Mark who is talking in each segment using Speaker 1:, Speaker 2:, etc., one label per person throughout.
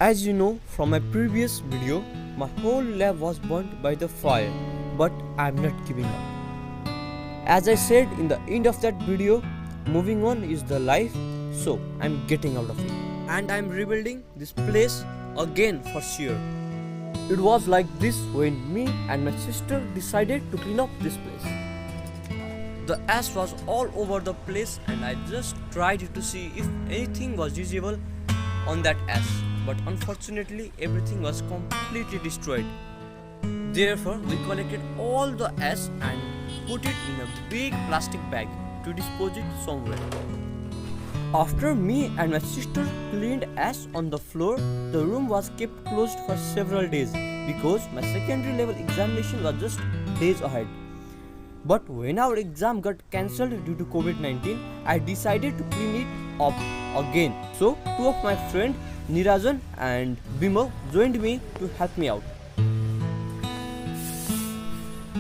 Speaker 1: As you know from my previous video, my whole lab was burnt by the fire, but I'm not giving up. As I said in the end of that video, moving on is the life, so I'm getting out of it. And I'm rebuilding this place again for sure. It was like this when me and my sister decided to clean up this place. The ash was all over the place and I just tried to see if anything was visible on that ash. But unfortunately everything was completely destroyed. Therefore we collected all the ash and put it in a big plastic bag to dispose it somewhere. After me and my sister cleaned ash on the floor, the room was kept closed for several days because my secondary level examination was just days ahead. But when our exam got cancelled due to COVID-19, I decided to clean it up again. So two of my friends, Nischal and Bimal, joined me to help me out.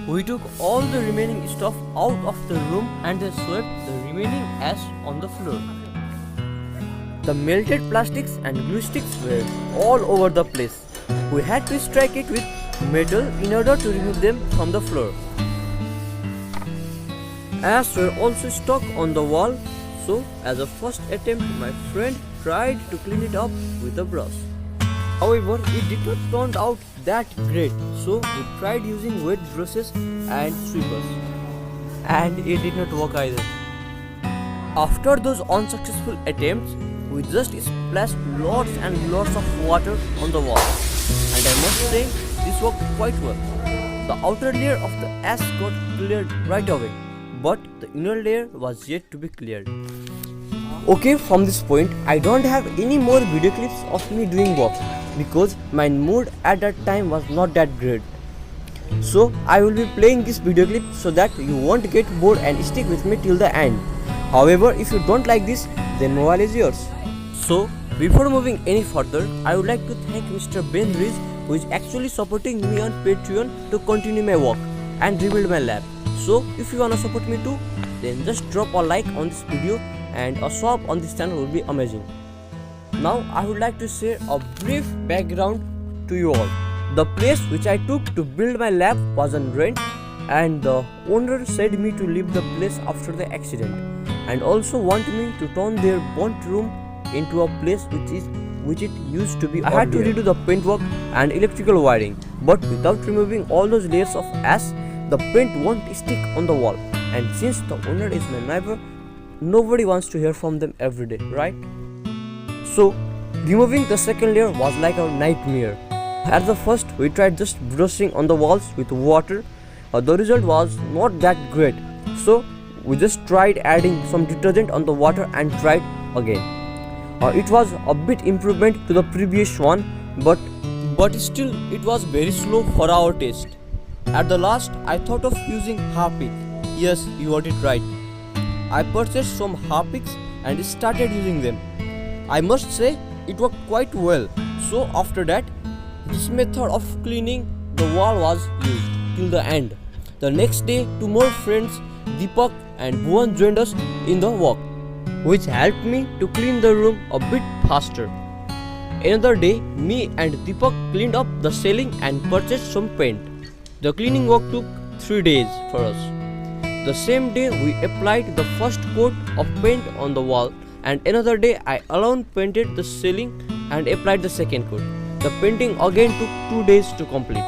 Speaker 1: We took all the remaining stuff out of the room and then swept the remaining ash on the floor. The melted plastics and glue sticks were all over the place. We had to strike it with metal in order to remove them from the floor. Ash were also stuck on the wall, so as a first attempt my friend tried to clean it up with a brush. However, it did not turn out that great, so we tried using wet brushes and sweepers. And it did not work either. After those unsuccessful attempts, we just splashed lots and lots of water on the wall. And I must say, this worked quite well. The outer layer of the ash got cleared right away, but the inner layer was yet to be cleared. Okay, from this point, I don't have any more video clips of me doing work because my mood at that time was not that great. So I will be playing this video clip so that you won't get bored and stick with me till the end. However, if you don't like this, then mobile is yours. So before moving any further, I would like to thank Mr. Ben Rees, who is actually supporting me on Patreon to continue my work and rebuild my lab. So if you wanna support me too, then just drop a like on this video and a sub on this channel will be amazing. Now I would like to share a brief background to you all. The place which I took to build my lab was on rent and the owner said me to leave the place after the accident and also want me to turn their burnt room into a place which it used to be. I had to redo the paint work and electrical wiring, but without removing all those layers of ash, the paint won't stick on the wall, and since the owner is my neighbor, nobody wants to hear from them every day, right? So removing the second layer was like a nightmare. At the first we tried just brushing on the walls with water. The result was not that great, so we just tried adding some detergent on the water and tried again. It was a bit improvement to the previous one, but still it was very slow for our taste. At the last, I thought of using Harpic. Yes, you got it right. I purchased some Harpics and started using them. I must say, it worked quite well. So after that, this method of cleaning the wall was used till the end. The next day, two more friends, Deepak and Bhuvan, joined us in the work, which helped me to clean the room a bit faster. Another day, me and Deepak cleaned up the ceiling and purchased some paint. The cleaning work took 3 days for us. The same day we applied the first coat of paint on the wall, and another day I alone painted the ceiling and applied the second coat. The painting again took 2 days to complete.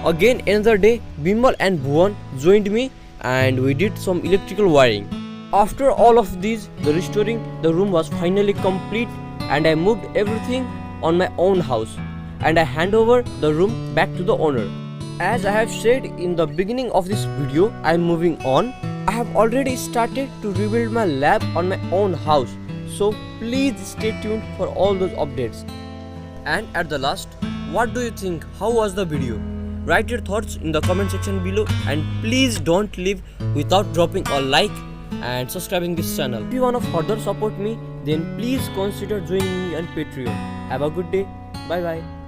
Speaker 1: Again another day Bimal and Bhuvan joined me and we did some electrical wiring. After all of these, the restoring the room was finally complete and I moved everything on my own house and I hand over the room back to the owner. As I have said in the beginning of this video, I am moving on. I have already started to rebuild my lab on my own house. So please stay tuned for all those updates. And at the last, what do you think? How was the video? Write your thoughts in the comment section below and please don't leave without dropping a like and subscribing this channel. If you wanna further support me, then please consider joining me on Patreon. Have a good day. Bye bye.